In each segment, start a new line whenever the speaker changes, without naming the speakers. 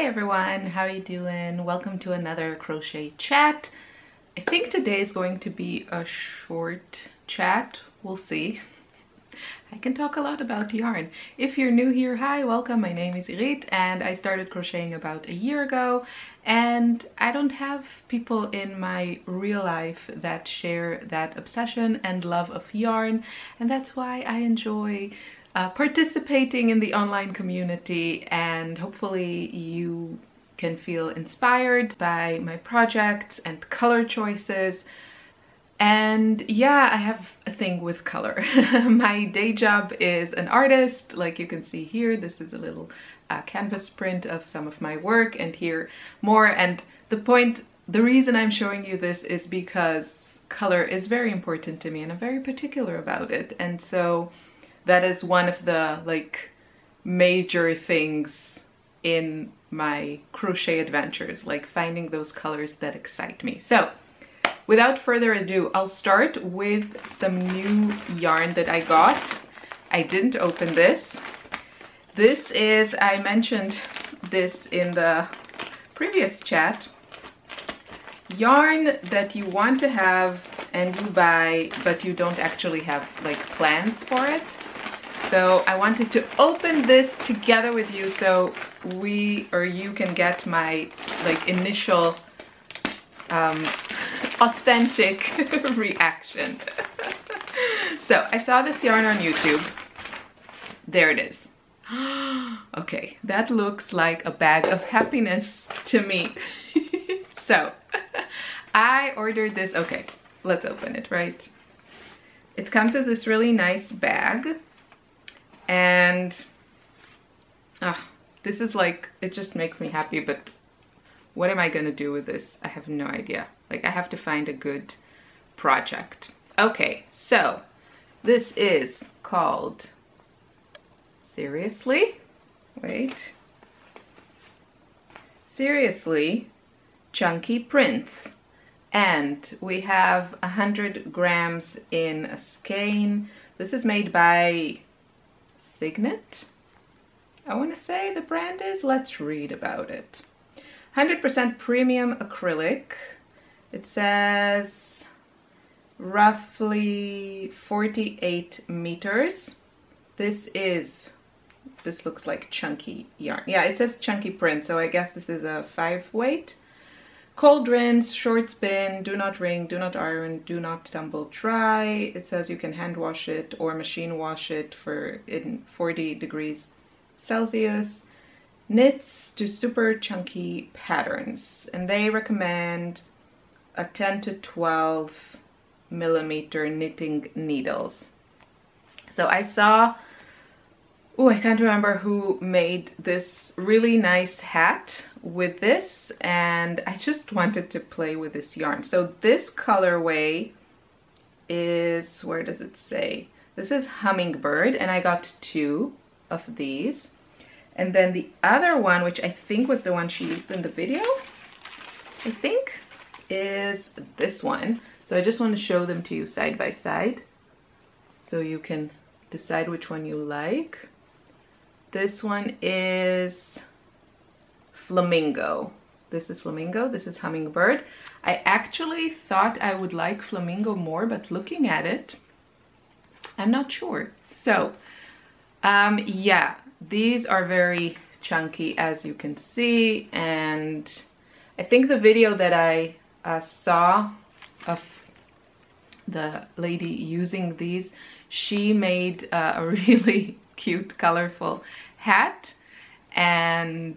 everyone, how are you doing? Welcome to another crochet chat. I think today is going to be a short chat. We'll see. I can talk a lot about yarn. If you're new here, hi, welcome. My name is Irit and I started crocheting about a year ago, and I don't have people in my real life that share that obsession and love of yarn, and that's why I enjoy participating in the online community, and hopefully you can feel inspired by my projects and color choices. And yeah, I have a thing with color. My day job is an artist, like you can see here. This is a little canvas print of some of my work, and here more. And the reason I'm showing you this is because color is very important to me and I'm very particular about it. And so that is one of the major things in my crochet adventures, like finding those colors that excite me. So without further ado, I'll start with some new yarn that I got. I didn't open this. This is, I mentioned this in the previous chat, yarn that you want to have and you buy, but you don't actually have plans for it. So I wanted to open this together with you so you can get my initial authentic reaction. So I saw this yarn on YouTube. There it is. Okay, that looks like a bag of happiness to me. So I ordered this. Okay, let's open it, right? It comes with this really nice bag. And this is it just makes me happy, but what am I gonna do with this? I have no idea. I have to find a good project. Okay, so this is called, Seriously Chunky Prints. And we have 100 grams in a skein. This is made by Signet, I want to say the brand is. Let's read about it. 100% premium acrylic. It says roughly 48 meters. This looks like chunky yarn. Yeah, it says chunky print, so I guess this is a 5 weight. Cold rinse, short spin, do not wring, do not iron, do not tumble dry. It says you can hand wash it or machine wash it in 40 degrees Celsius. Knits to super chunky patterns, and they recommend a 10 to 12 millimeter knitting needles. So I saw, I can't remember who made this really nice hat with this, and I just wanted to play with this yarn. So this colorway is, where does it say? This is Hummingbird, and I got 2 of these. And then the other one, which I think was the one she used in the video, I think, is this one. So I just want to show them to you side by side so you can decide which one you like. This one is Flamingo. This is Flamingo, this is Hummingbird. I actually thought I would like Flamingo more, but looking at it, I'm not sure. So, yeah, these are very chunky, as you can see, and I think the video that I saw of the lady using these, she made a really cute, colorful hat, and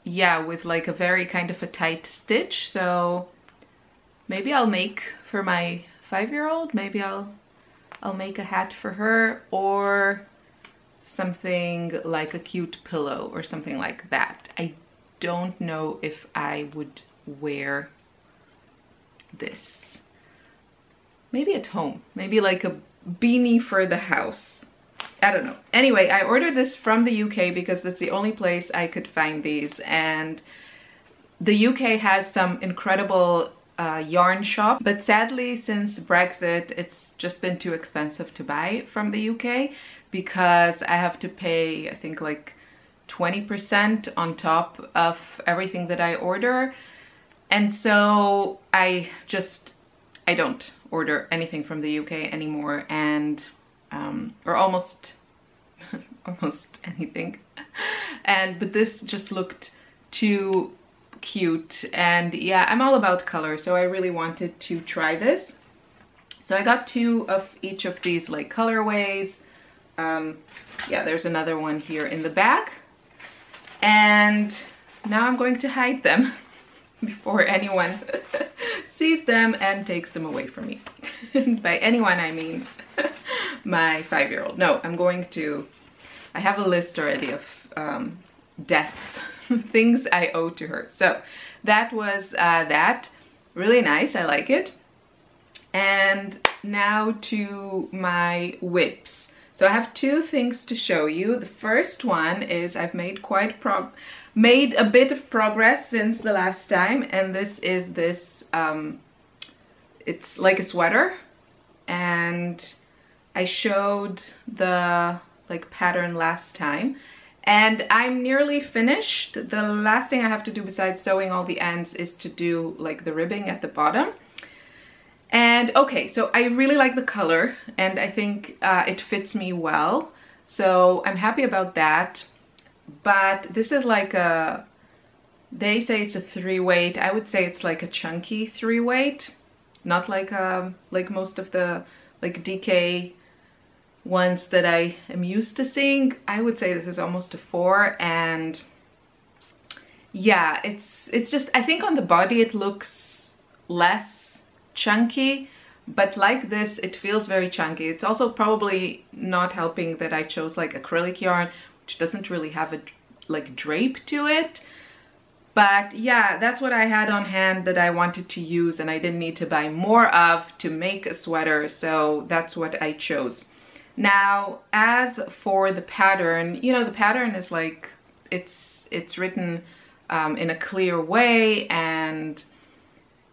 yeah, with a very kind of a tight stitch. So maybe I'll make for my 5-year-old, maybe I'll make a hat for her, or something like a cute pillow or something like that. I don't know if I would wear this. Maybe at home, maybe like a beanie for the house. I don't know. Anyway, I ordered this from the UK because that's the only place I could find these, and the UK has some incredible yarn shop, but sadly since Brexit it's just been too expensive to buy from the UK because I have to pay, I think, like 20% on top of everything that I order. And so I don't order anything from the UK anymore, and or almost anything. But this just looked too cute, and yeah, I'm all about color, so I really wanted to try this. So I got 2 of each of these like colorways. Yeah, there's another one here in the back, and now I'm going to hide them before anyone sees them and takes them away from me. And by anyone I mean my 5-year-old. No, I have a list already of debts, things I owe to her. So that was that. Really nice, I like it. And now to my whips. So I have 2 things to show you. The first one is I've made a bit of progress since the last time, and this is this, it's like a sweater, and I showed the like pattern last time, and I'm nearly finished. The last thing I have to do besides sewing all the ends is to do like the ribbing at the bottom. And okay, so I really like the color, and I think it fits me well, so I'm happy about that. But this is like they say it's a 3-weight. I would say it's like a chunky 3-weight, not like most of the like DK ones that I am used to seeing. I would say this is almost a 4, and yeah, it's just, I think on the body it looks less chunky, but like this it feels very chunky. It's also probably not helping that I chose like acrylic yarn, which doesn't really have a like drape to it. But yeah, that's what I had on hand that I wanted to use, and I didn't need to buy more of to make a sweater, so that's what I chose. Now, as for the pattern, you know, the pattern is like, it's written in a clear way, and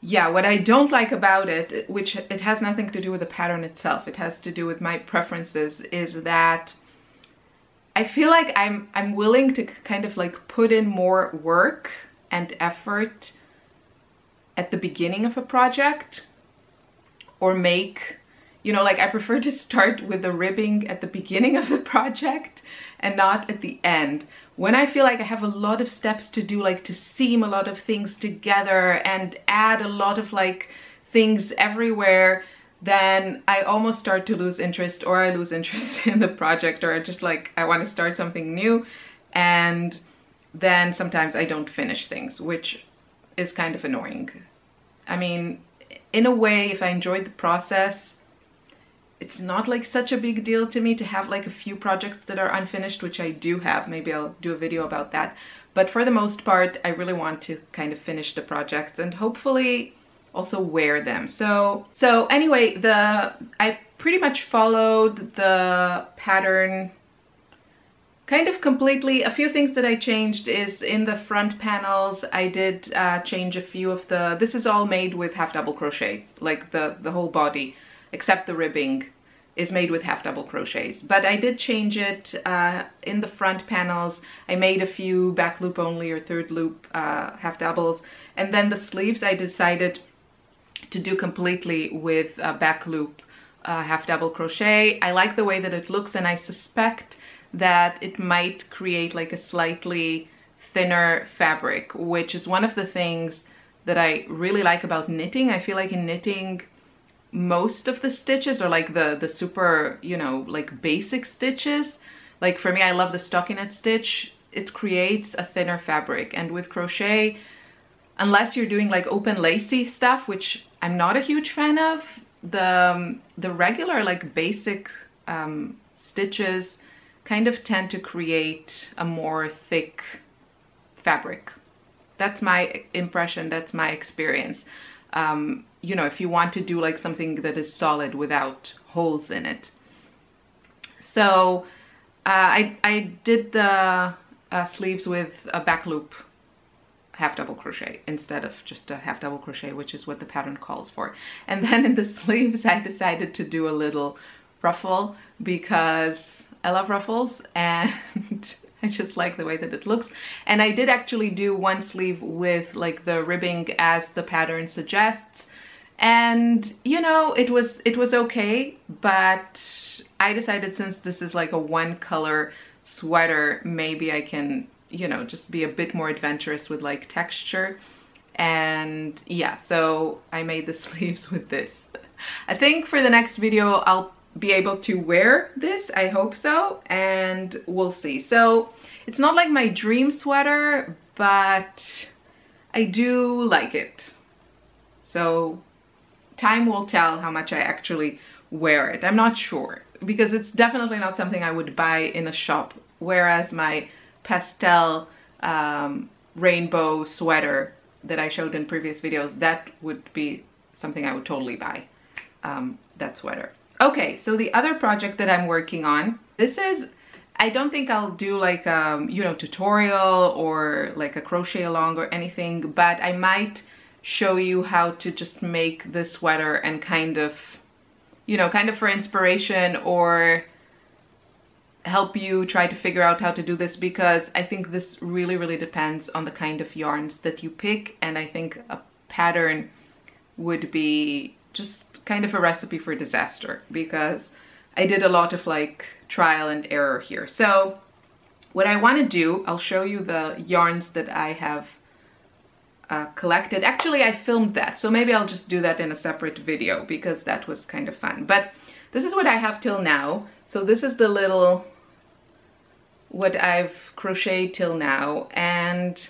yeah, what I don't like about it, which it has nothing to do with the pattern itself, it has to do with my preferences, is that I feel like I'm willing to kind of like put in more work and effort at the beginning of a project, or make, you know, like I prefer to start with the ribbing at the beginning of the project and not at the end. When I feel like I have a lot of steps to do, like to seam a lot of things together and add a lot of like things everywhere, then I almost start to lose interest, or I lose interest in the project, or just like I want to start something new, and then sometimes I don't finish things, which is kind of annoying. I mean, in a way, if I enjoyed the process, it's not like such a big deal to me to have like a few projects that are unfinished, which I do have. Maybe I'll do a video about that. But for the most part, I really want to kind of finish the projects and hopefully also wear them. So anyway, I pretty much followed the pattern kind of completely. A few things that I changed is in the front panels. I did change a few of this is all made with half double crochets, like the whole body, except the ribbing is made with half double crochets. But I did change it in the front panels. I made a few back loop only or third loop half doubles, and then the sleeves I decided to do completely with back loop half double crochet. I like the way that it looks, and I suspect that it might create like a slightly thinner fabric, which is one of the things that I really like about knitting. I feel like in knitting, most of the stitches are like the super, you know, like basic stitches. Like for me, I love the stockinette stitch. It creates a thinner fabric, and with crochet, unless you're doing like open lacy stuff, which I'm not a huge fan of, the regular like basic stitches kind of tend to create a more thick fabric. That's my impression, that's my experience. You know, if you want to do like something that is solid without holes in it. So I did the sleeves with a back loop half double crochet instead of just a half double crochet, which is what the pattern calls for. And then in the sleeves I decided to do a little ruffle because I love ruffles, and I just like the way that it looks. And I did actually do one sleeve with like the ribbing as the pattern suggests. And you know, it was okay, but I decided since this is like a one color sweater, maybe I can, you know, just be a bit more adventurous with like texture. And yeah, so I made the sleeves with this. I think for the next video I'll be able to wear this, I hope so, and we'll see. So it's not like my dream sweater, but I do like it. So time will tell how much I actually wear it. I'm not sure, because it's definitely not something I would buy in a shop, whereas my pastel rainbow sweater that I showed in previous videos, that would be something I would totally buy, that sweater. Okay, so the other project that I'm working on, this is, I don't think I'll do like you know, tutorial or like a crochet along or anything, but I might show you how to just make this sweater and kind of, you know, kind of for inspiration, or help you try to figure out how to do this, because I think this really depends on the kind of yarns that you pick, and I think a pattern would be just kind of a recipe for disaster, because I did a lot of like trial and error here. So what I want to do, I'll show you the yarns that I have collected. Actually, I filmed that, so maybe I'll just do that in a separate video, because that was kind of fun. But this is what I have till now. So this is the little, what I've crocheted till now, and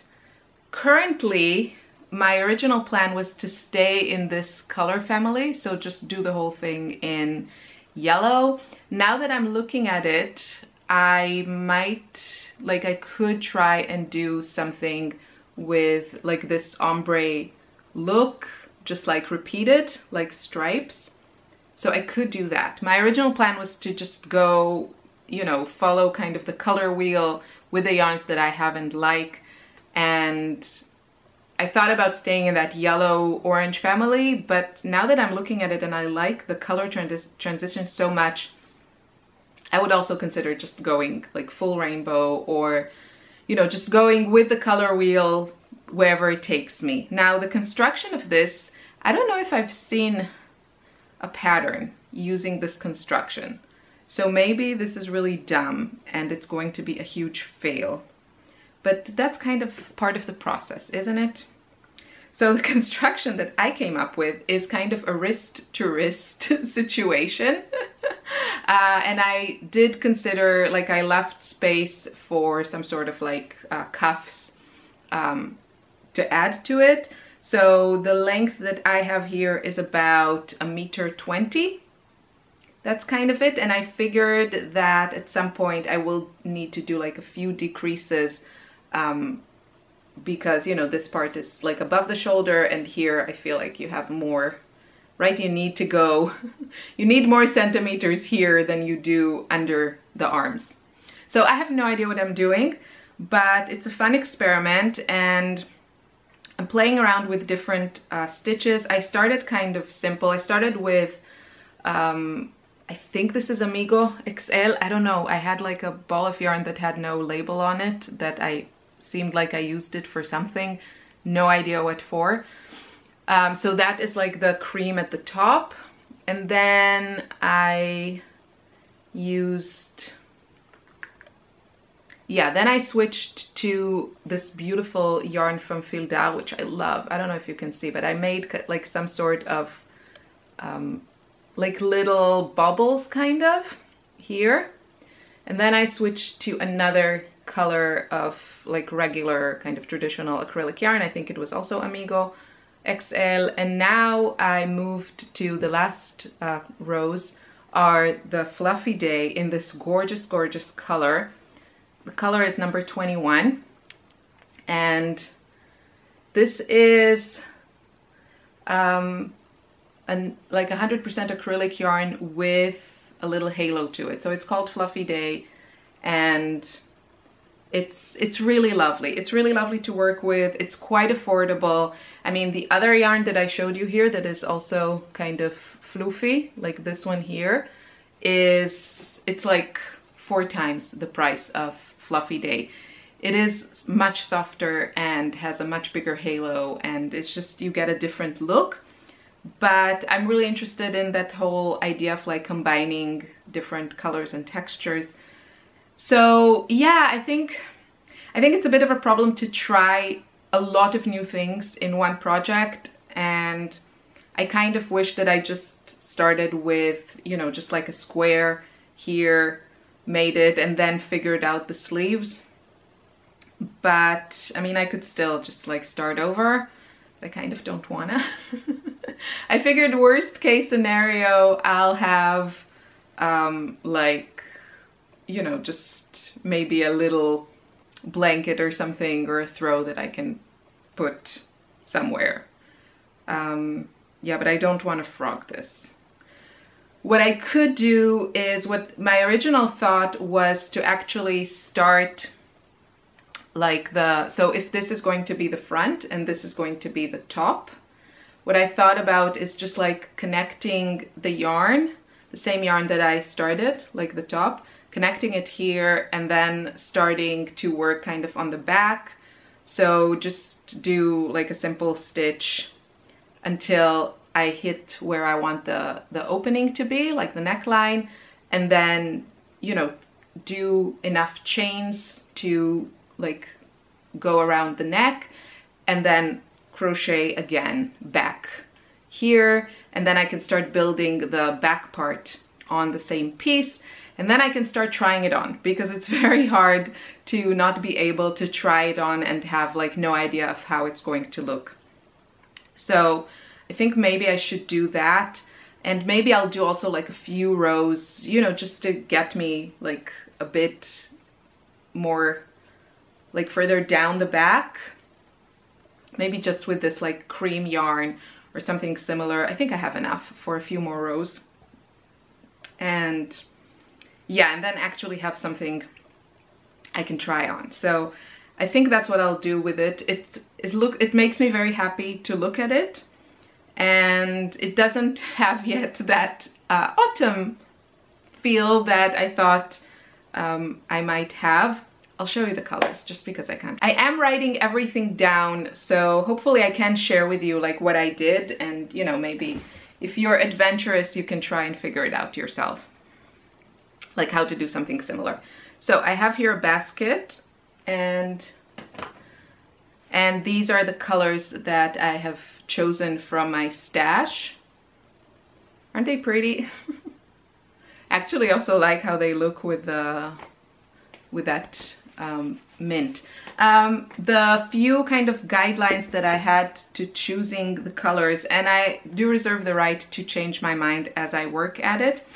currently my original plan was to stay in this color family, so just do the whole thing in yellow. Now that I'm looking at it, I might, like, I could try and do something with like this ombre look, just like repeated, like stripes. So I could do that. My original plan was to just go, you know, follow kind of the color wheel with the yarns that I have and like, and I thought about staying in that yellow orange family, but now that I'm looking at it and I like the color transition so much, I would also consider just going like full rainbow, or, you know, just going with the color wheel wherever it takes me. Now the construction of this, I don't know if I've seen a pattern using this construction. So maybe this is really dumb and it's going to be a huge fail. But that's kind of part of the process, isn't it? So the construction that I came up with is kind of a wrist-to-wrist situation. And I did consider, like, I left space for some sort of like cuffs to add to it. So the length that I have here is about 1.20 meters. That's kind of it. And I figured that at some point I will need to do like a few decreases, because, you know, this part is like above the shoulder, and here I feel like you have more, right? You need to go, you need more centimeters here than you do under the arms. So I have no idea what I'm doing, but it's a fun experiment, and I'm playing around with different stitches. I started kind of simple. I started with, I think this is Amigo XL. I don't know. I had like a ball of yarn that had no label on it, that I seemed like I used it for something. No idea what for. So that is like the cream at the top. And then I used, yeah, then I switched to this beautiful yarn from Phildar, which I love. I don't know if you can see, but I made like some sort of like little bubbles kind of here. And then I switched to another color of like regular kind of traditional acrylic yarn. I think it was also Amigo XL. And now I moved to the last rows are the Fluffy Day in this gorgeous color. The color is number 21, and this is like 100% acrylic yarn with a little halo to it. So it's called Fluffy Day, and it's really lovely. It's really lovely to work with. It's quite affordable. I mean, the other yarn that I showed you here that is also kind of floofy, like this one here, it's like 4 times the price of fluffy day. It is much softer and has a much bigger halo, and it's just, you get a different look. But I'm really interested in that whole idea of like combining different colors and textures. So yeah, I think it's a bit of a problem to try a lot of new things in one project, and I kind of wish that I just started with, you know, just like a square here, made it, and then figured out the sleeves. But I mean, I could still just like start over. I kind of don't wanna. I figured worst case scenario, I'll have like, you know, just maybe a little blanket or something, or a throw that I can put somewhere. Yeah, but I don't want to frog this. What I could do is, what my original thought was to actually start like so if this is going to be the front and this is going to be the top, what I thought about is just like connecting the yarn, the same yarn that I started, like the top, connecting it here, and then starting to work kind of on the back. So just do like a simple stitch until I hit where I want the opening to be, like the neckline, and then, you know, do enough chains to like go around the neck, and then crochet again back here, and then I can start building the back part on the same piece, and then I can start trying it on, because it's very hard to not be able to try it on and have like no idea of how it's going to look. So I think maybe I should do that, and maybe I'll do also like a few rows, you know, just to get me like a bit more like further down the back, maybe just with this like cream yarn or something similar. I think I have enough for a few more rows. And yeah, and then actually have something I can try on. So I think that's what I'll do with it. It makes me very happy to look at it, and it doesn't have yet that autumn feel that I thought I might have. I'll show you the colors just because I can. I am writing everything down, so hopefully I can share with you like what I did, and you know, maybe if you're adventurous, you can try and figure it out yourself, like how to do something similar. So I have here a basket, and these are the colors that I have chosen from my stash. Aren't they pretty? Actually, also like how they look with that mint. The few kind of guidelines that I had to choosing the colors, and I do reserve the right to change my mind as I work at it,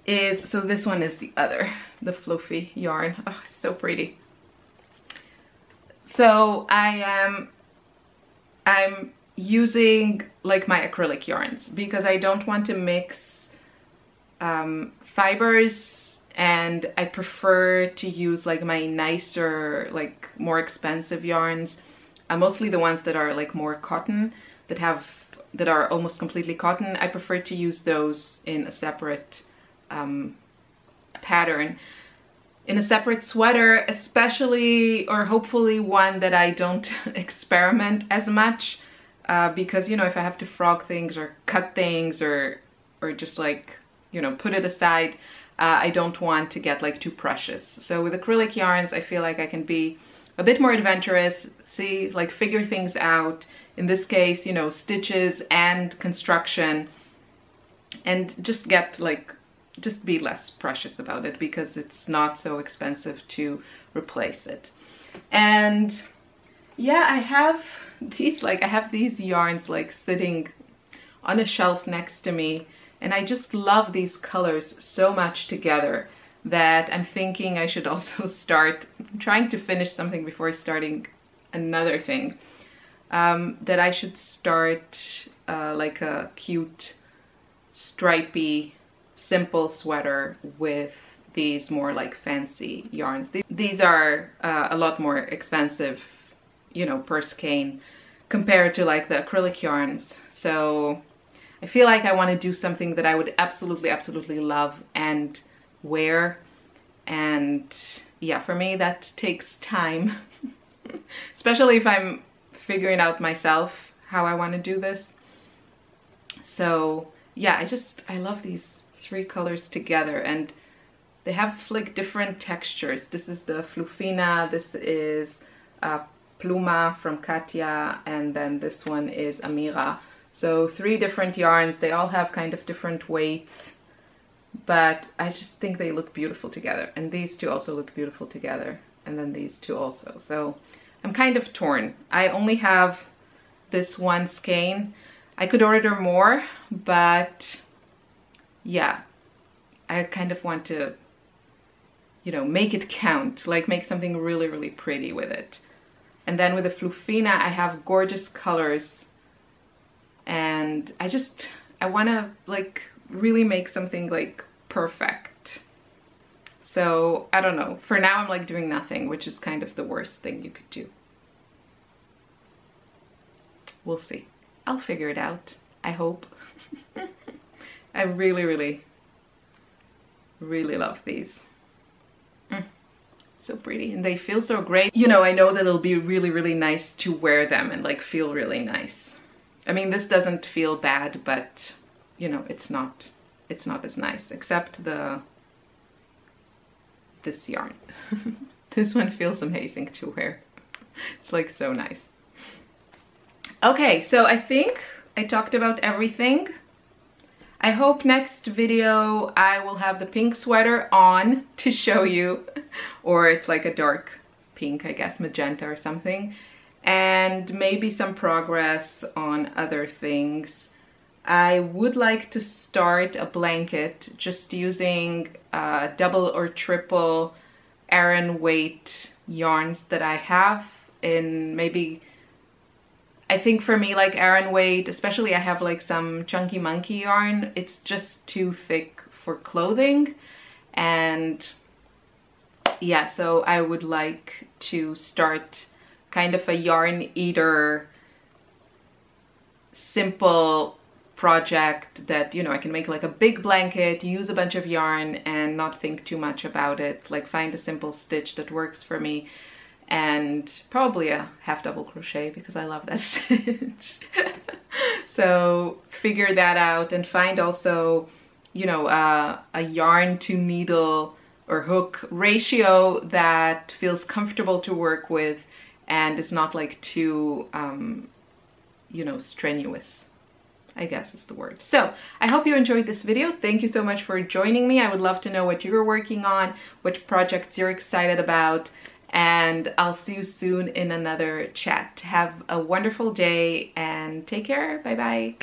is, so this one is the fluffy yarn. Oh, so pretty. So I'm using like my acrylic yarns, because I don't want to mix fibers, and I prefer to use like my nicer, like more expensive yarns, mostly the ones that are like more cotton, that are almost completely cotton. I prefer to use those in a separate pattern, in a separate sweater, especially, or hopefully one that I don't experiment as much, because, you know, if I have to frog things or cut things or just like, you know, put it aside, I don't want to get like too precious. So with acrylic yarns, I feel like I can be a bit more adventurous, figure things out. In this case, you know, stitches and construction, and just be less precious about it, because it's not so expensive to replace it. And yeah, I have these yarns like sitting on a shelf next to me, and I just love these colors so much together that I'm thinking I should also start trying to finish something before starting another thing. That I should start like a cute stripy simple sweater with these more like fancy yarns. These are a lot more expensive, you know, per skein compared to like the acrylic yarns. So I feel like I want to do something that I would absolutely love and wear, And yeah, for me that takes time, especially if I'm figuring out myself how I want to do this. So yeah, I love these 3 colors together, and they have like different textures. This is the Flufina, this is Pluma from Katya, and then this one is Amira. So 3 different yarns. They all have kind of different weights, but I just think they look beautiful together. And these 2 also look beautiful together, and then these 2 also. So I'm kind of torn. I only have this one skein. I could order more, but yeah, I kind of want to, you know, make it count, like make something really, really pretty with it. And then with the Flufina, I have gorgeous colors, and I want to like really make something like perfect. So I don't know, for now I'm like doing nothing, which is kind of the worst thing you could do. We'll see. I'll figure it out, I hope. I really, really, really love these. So pretty, and they feel so great. You know, I know that it'll be really, really nice to wear them and like feel really nice. I mean, this doesn't feel bad, but you know, it's not as nice, except this yarn. This one feels amazing to wear. It's like so nice. Okay, so I think I talked about everything. I hope next video I will have the pink sweater on to show you, or it's like a dark pink, I guess, magenta or something, and maybe some progress on other things. I would like to start a blanket just using double or triple Aran weight yarns that I have in maybe, I think for me, like Aran weight, especially I have like some Chunky Monkey yarn, it's just too thick for clothing. And yeah, so I would like to start kind of a yarn eater simple project that, you know, I can make like a big blanket, use a bunch of yarn and not think too much about it, like find a simple stitch that works for me. And probably a half double crochet because I love that stitch. So figure that out and find also, you know, a yarn to needle or hook ratio that feels comfortable to work with and is not like too, you know, strenuous, I guess is the word. So I hope you enjoyed this video. Thank you so much for joining me. I would love to know what you're working on, what projects you're excited about. And I'll see you soon in another chat. Have a wonderful day and take care. Bye bye.